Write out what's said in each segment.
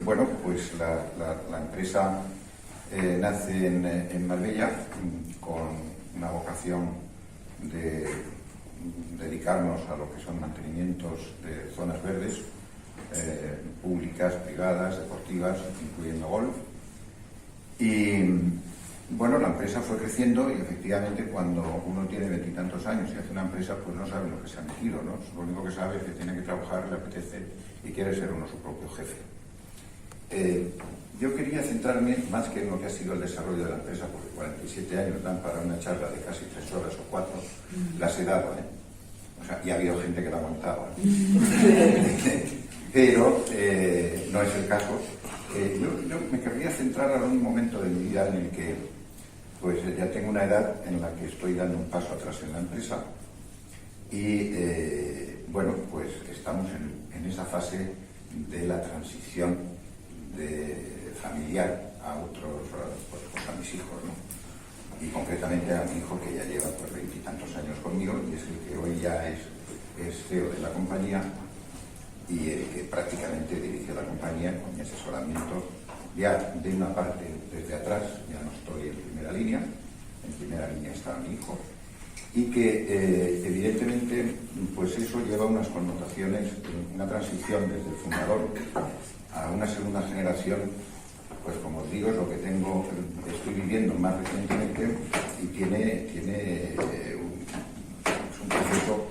Bueno, pues la empresa nace en Marbella con una vocación de dedicarnos a lo que son mantenimientos de zonas verdes, públicas, privadas, deportivas, incluyendo golf. Y bueno, la empresa fue creciendo y efectivamente cuando uno tiene 20 y tantos años y hace una empresa, pues no sabe lo que se ha metido, ¿no? Lo único que sabe es que tiene que trabajar, le apetece y quiere ser uno su propio jefe. Yo quería centrarme más que en lo que ha sido el desarrollo de la empresa, porque 47 años dan para una charla de casi 3 horas o 4, las he dado, O sea, y ha habido gente que la aguantaba. Pero no es el caso. Yo me querría centrar ahora en un momento de mi vida en el que pues ya tengo una edad en la que estoy dando un paso atrás en la empresa y bueno, pues estamos en esa fase de la transición familiar a otros, pues a mis hijos, ¿no? Y concretamente a mi hijo que ya lleva pues 20 y tantos años conmigo y es el que hoy ya es CEO de la compañía y el que prácticamente dirige la compañía con mi asesoramiento ya de una parte desde atrás, ya no estoy en primera línea está mi hijo y que evidentemente pues eso lleva unas connotaciones, una transición desde el fundador a una segunda generación, pues como os digo es lo que estoy viviendo más recientemente y tiene es un proceso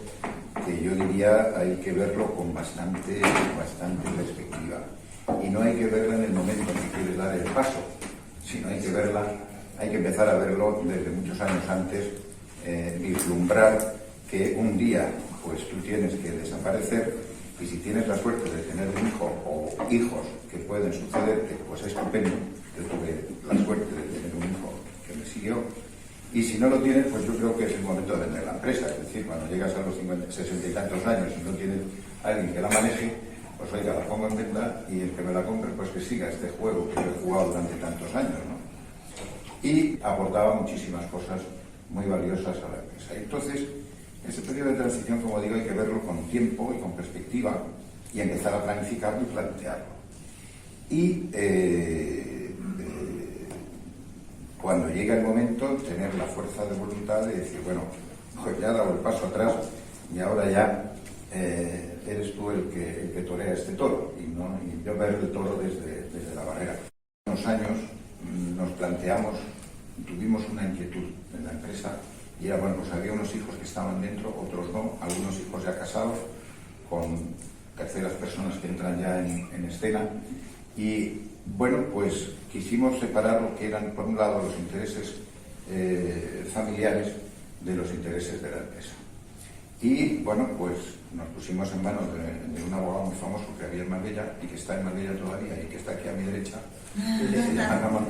que yo diría hay que verlo con bastante perspectiva. Y no hay que verla en el momento en que quieres dar el paso, sino hay que empezar a verlo desde muchos años antes, vislumbrar que un día pues tú tienes que desaparecer y si tienes la suerte de tener un hijo o hijos que pueden sucederte, pues es estupendo. Yo tuve la suerte de tener un hijo que me siguió. Y si no lo tienes, pues yo creo que es el momento de vender la empresa. Es decir, cuando llegas a los 60 y tantos años y no tienes a alguien que la maneje, pues oiga, la pongo en venta y el que me la compre, pues que siga este juego que yo he jugado durante tantos años, ¿no? Y aportaba muchísimas cosas muy valiosas a la empresa. Entonces, ese periodo de transición, como digo, hay que verlo con tiempo y con perspectiva y empezar a planificarlo y plantearlo. Y cuando llega el momento, tener la fuerza de voluntad de decir, bueno, pues ya he dado el paso atrás y ahora ya eres tú el que torea este toro y yo ver el toro desde la barrera. Hace unos años nos planteamos, tuvimos una inquietud en la empresa y era, bueno, pues había unos hijos que estaban dentro, otros no, algunos hijos ya casados con terceras personas que entran ya en escena y bueno, pues quisimos separar lo que eran, por un lado, los intereses familiares de los intereses de la empresa. Y bueno, pues nos pusimos en manos de un abogado muy famoso que había en Marbella y que está en Marbella todavía y que está aquí a mi derecha, que se llama Ramón.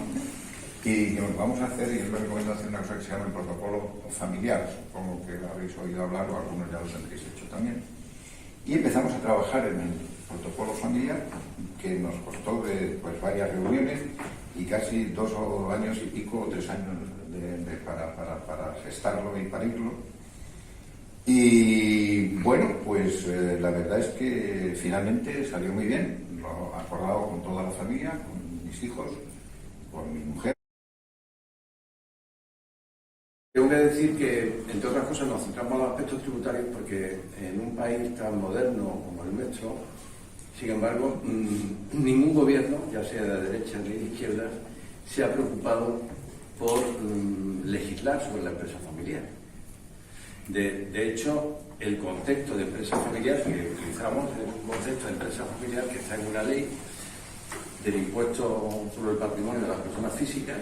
Y lo que vamos a hacer, y yo les recomiendo hacer una cosa que se llama el protocolo familiar, supongo que lo habéis oído hablar o algunos ya lo tendréis hecho también. Y empezamos a trabajar en el protocolo familiar, que nos costó pues varias reuniones y casi 2 años y pico, 3 años para gestarlo y parirlo. Y bueno, pues la verdad es que finalmente salió muy bien, lo he acordado con toda la familia, con mis hijos, con mi mujer. Tengo que decir que, entre otras cosas, nos centramos en los aspectos tributarios porque en un país tan moderno como el nuestro, sin embargo, ningún gobierno, ya sea de derecha ni de izquierda, se ha preocupado por legislar sobre la empresa familiar. De hecho, el concepto de empresa familiar que utilizamos es un concepto de empresa familiar que está en una ley del impuesto sobre el patrimonio de las personas físicas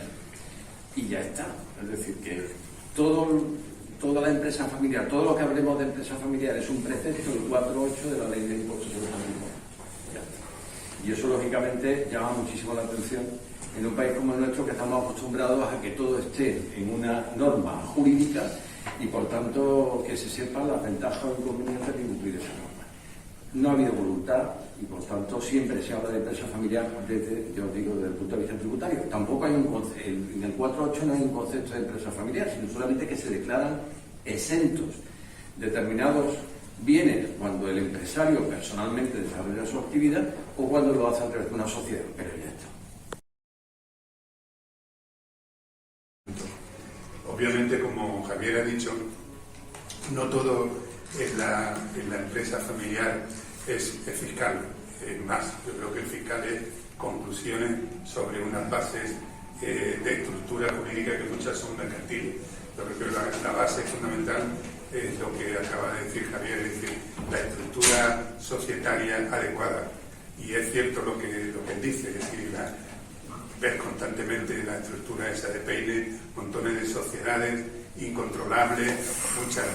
y ya está. Es decir, que toda la empresa familiar, todo lo que hablemos de empresa familiar es un precepto del 4.8 de la ley del impuesto sobre el patrimonio. Ya está. Y eso, lógicamente, llama muchísimo la atención en un país como el nuestro, que estamos acostumbrados a que todo esté en una norma jurídica y, por tanto, que se sepan las ventajas o inconvenientes de incumplir esa norma. No ha habido voluntad y, por tanto, siempre se habla de empresa familiar yo digo, desde el punto de vista tributario. Tampoco hay en el 4.8 no hay un concepto de empresa familiar, sino solamente que se declaran exentos determinados viene cuando el empresario personalmente desarrolla su actividad o cuando lo hace a través de una sociedad, pero ya está. Obviamente, como Javier ha dicho, no todo en la empresa familiar es fiscal. Más, yo creo que el fiscal es conclusiones sobre unas bases de estructura jurídica que muchas son mercantiles. Yo creo que la base fundamental es lo que acaba de decir Javier, es decir, la estructura societaria adecuada. Y es cierto lo que él dice, es decir, ves constantemente la estructura esa de Peine, montones de sociedades incontrolables, muchas,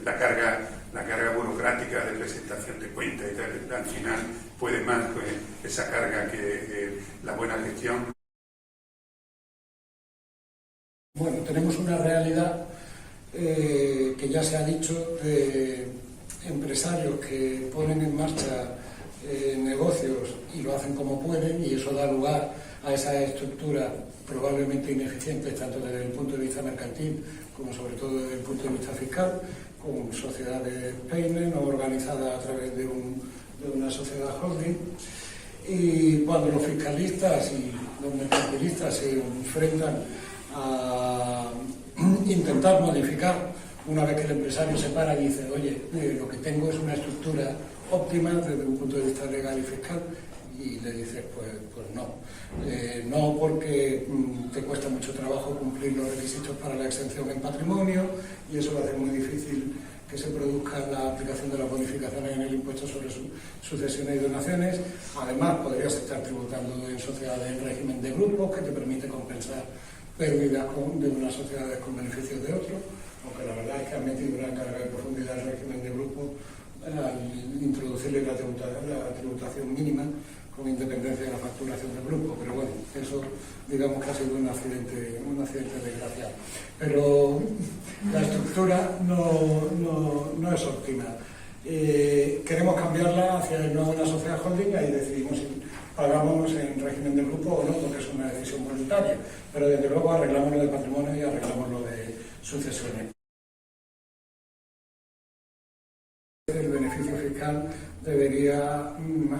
la carga burocrática de presentación de cuentas y tal, al final puede más esa carga que la buena gestión. Bueno, tenemos una realidad que ya se ha dicho de empresarios que ponen en marcha negocios y lo hacen como pueden, y eso da lugar a esa estructura probablemente ineficiente tanto desde el punto de vista mercantil como sobre todo desde el punto de vista fiscal, con sociedades Peine no organizadas a través de una sociedad holding. Y cuando los fiscalistas y los mercantilistas se enfrentan a intentar modificar, una vez que el empresario se para y dice, oye, lo que tengo es una estructura óptima desde un punto de vista legal y fiscal, y le dices, pues no. No porque te cuesta mucho trabajo cumplir los requisitos para la exención en patrimonio, y eso va a hacer muy difícil que se produzca la aplicación de las bonificaciones en el impuesto sobre sucesiones y donaciones. Además, podrías estar tributando en sociedades en régimen de grupos, que te permite compensar pérdidas de unas sociedades con beneficios de otros, aunque la verdad es que han metido una carga de profundidad al régimen de grupos al introducirle la tributación mínima con independencia de la facturación del grupo. Pero bueno, eso digamos que ha sido un accidente desgraciado. Pero la estructura no es óptima. Queremos cambiarla hacia el nuevo de la sociedad holding, y decidimos si pagamos en régimen de grupo o no, porque es una decisión voluntaria. Pero desde luego arreglamos lo de patrimonio y arreglamos lo de sucesiones. El beneficio fiscal debería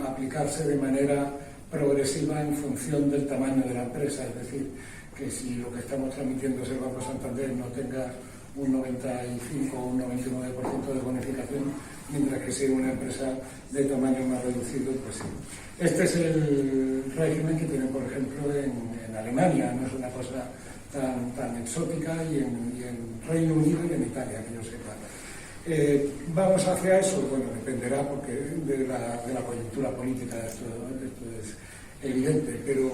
aplicarse de manera progresiva en función del tamaño de la empresa, es decir, que si lo que estamos transmitiendo es el Banco Santander no tenga un 95 o un 99% de bonificación, mientras que sea una empresa de tamaño más reducido, pues sí. Este es el régimen que tienen, por ejemplo, en Alemania, no es una cosa tan exótica, y en Reino Unido y en Italia, que yo sepa. ¿Vamos hacia eso? Bueno, dependerá porque de la coyuntura política, esto es evidente, pero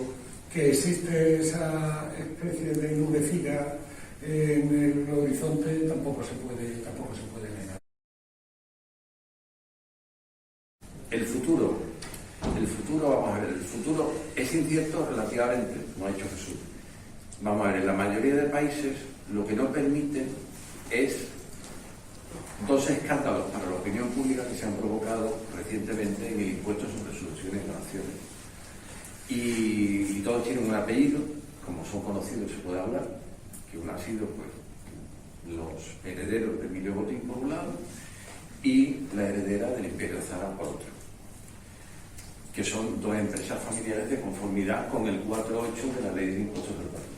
que existe esa especie de nubecilla en el horizonte tampoco se puede negar. El futuro, vamos a ver, el futuro es incierto relativamente, como ha dicho Jesús. Vamos a ver, en la mayoría de países lo que no permiten es dos escándalos para la opinión pública que se han provocado recientemente en el impuesto sobre sucesiones y donaciones. Y todos tienen un apellido, como son conocidos se puede hablar, que uno ha sido pues los herederos de Emilio Botín por un lado y la heredera del Imperio Zara por otro, que son dos empresas familiares de conformidad con el 4.8 de la Ley de Impuestos del Patrimonio.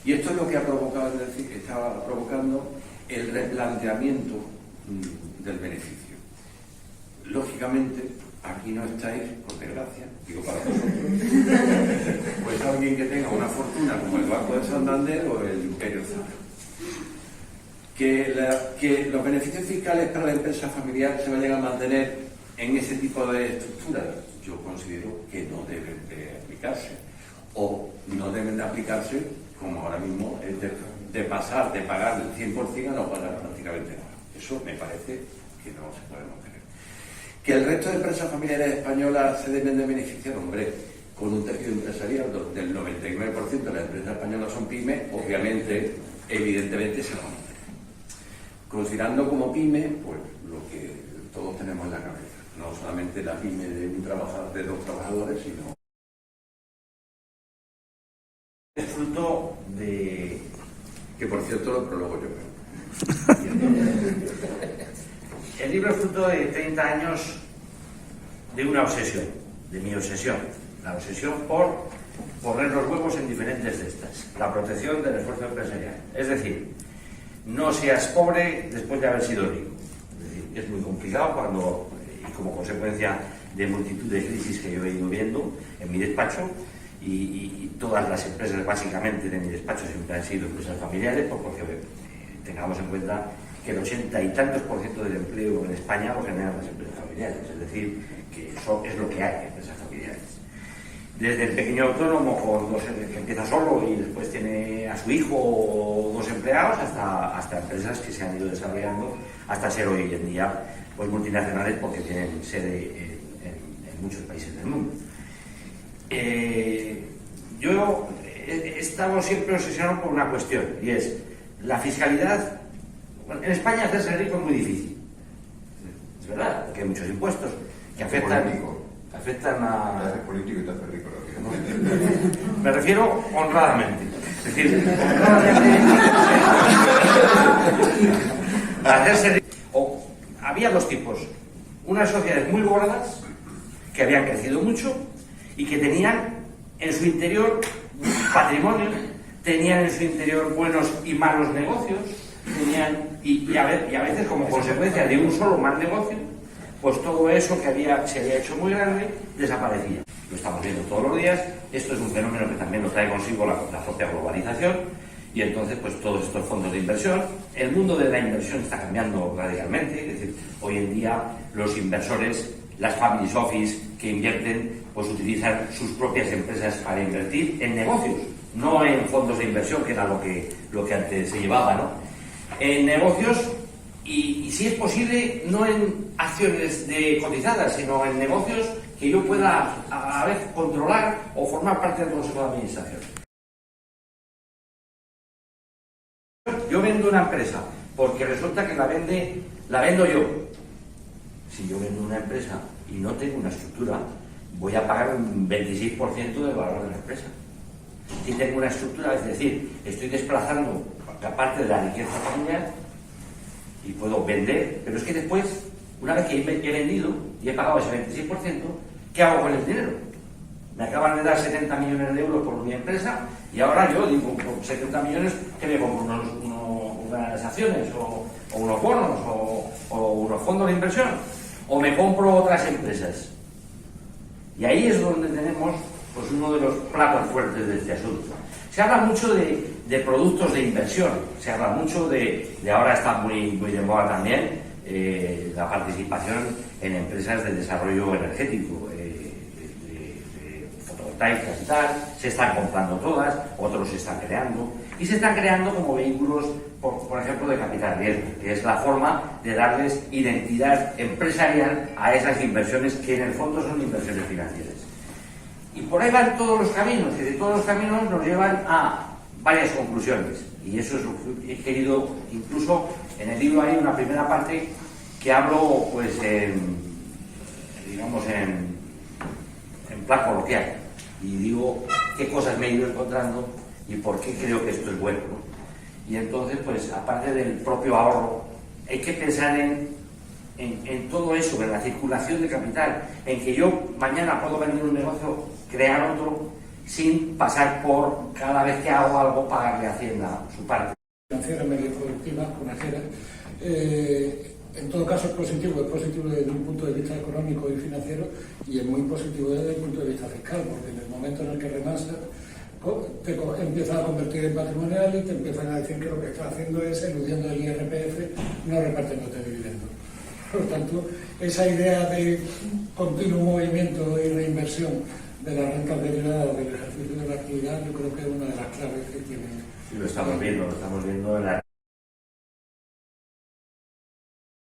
Y esto es lo que ha provocado, es decir, que estaba provocando el replanteamiento del beneficio. Lógicamente, aquí no estáis, por desgracia, digo para vosotros, pues alguien que tenga una fortuna como el Banco de Santander o el Imperio Zara. Que los beneficios fiscales para la empresa familiar se vayan a mantener en ese tipo de estructuras, yo considero que no deben de aplicarse, o no deben de aplicarse como ahora mismo es de pasar de pagar el 100% a no pagar prácticamente nada. Eso me parece que no se puede mantener. Que el resto de empresas familiares españolas se deben de beneficiar, hombre, con un tejido empresarial del 99% de las empresas españolas son pymes, obviamente, evidentemente se lo mantienen. Considerando como pyme, pues lo que todos tenemos en la cabeza, no solamente la pyme de dos trabajadores, sino es fruto de... que por cierto lo prologo yo. El libro es fruto de 30 años de una obsesión, de mi obsesión. La obsesión por poner los huevos en diferentes cestas. La protección del esfuerzo empresarial. Es decir, no seas pobre después de haber sido rico. Es decir, es muy complicado cuando, y como consecuencia de multitud de crisis que yo he ido viendo en mi despacho, y todas las empresas básicamente de mi despacho siempre han sido empresas familiares, porque tengamos en cuenta que el 80 y tantos % del empleo en España lo generan las empresas familiares, es decir, que eso es lo que hay, empresas familiares. Desde el pequeño autónomo que empieza solo y después tiene a su hijo o 2 empleados, hasta empresas que se han ido desarrollando hasta ser hoy en día pues multinacionales, porque tienen sede en muchos países del mundo. Yo he estado siempre obsesionado por una cuestión, y es la fiscalidad. Bueno, en España hacerse rico es muy difícil. Es verdad, porque hay muchos impuestos que afectan a... Te haces político y te haces rico. ¿No? Me refiero honradamente. Es decir, honradamente... hacerse rico. Había 2 tipos. Unas sociedades muy gordas, que habían crecido mucho y que tenían en su interior patrimonio, tenían en su interior buenos y malos negocios, y a veces como consecuencia de un solo mal negocio, pues todo eso que se había hecho muy grande desaparecía. Lo estamos viendo todos los días. Esto es un fenómeno que también nos trae consigo la propia globalización, y entonces pues todos estos fondos de inversión, el mundo de la inversión está cambiando radicalmente. Es decir, hoy en día los inversores, las family office que invierten, pues utilizan sus propias empresas para invertir en negocios, no en fondos de inversión, que era lo que antes se llevaba, ¿no? En negocios, y si es posible, no en acciones cotizadas, sino en negocios que yo pueda a la vez controlar o formar parte del consejo de administración. Yo vendo una empresa porque resulta que la vendo yo. Si yo vendo una empresa y no tengo una estructura, voy a pagar un 26% del valor de la empresa. Si tengo una estructura, es decir, estoy desplazando parte de la riqueza familiar y puedo vender, pero es que después, una vez que he vendido y he pagado ese 26%, ¿qué hago con el dinero? Me acaban de dar 70 millones de euros por mi empresa, y ahora yo digo, por 70 millones, que me compro unas acciones o unos bonos o unos fondos de inversión, o me compro otras empresas. Y ahí es donde tenemos pues uno de los platos fuertes de este asunto. Se habla mucho de productos de inversión, se habla mucho de ahora está muy de moda también la participación en empresas de desarrollo energético, de fotovoltaicas y tal. Se están comprando todas, otros se están creando, y se están creando como vehículos, por ejemplo, de capital riesgo, que es la forma de darles identidad empresarial a esas inversiones, que en el fondo son inversiones financieras. Y por ahí van todos los caminos, y de todos los caminos nos llevan a varias conclusiones. Y eso es lo que he querido, incluso en el libro hay una primera parte que hablo, pues, digamos, en plan coloquial. Y digo qué cosas me he ido encontrando y por qué creo que esto es bueno, ¿no? Y entonces, pues, aparte del propio ahorro, hay que pensar en todo eso, en la circulación de capital, en que yo mañana puedo vender un negocio, crear otro, sin pasar por, cada vez que hago algo, pagarle a Hacienda su parte. Financiera, medio productiva, financiera. En todo caso es positivo desde un punto de vista económico y financiero, y es muy positivo desde el punto de vista fiscal, porque en el momento en el que remasas, te empiezas a convertir en patrimonial y te empiezan a decir que lo que estás haciendo es eludiendo el IRPF, no repartiéndote dividendos. Por lo tanto, esa idea de continuo movimiento y reinversión de las rentas derivadas del ejercicio de la actividad, yo creo que es una de las claves que tiene. Sí, lo estamos viendo en la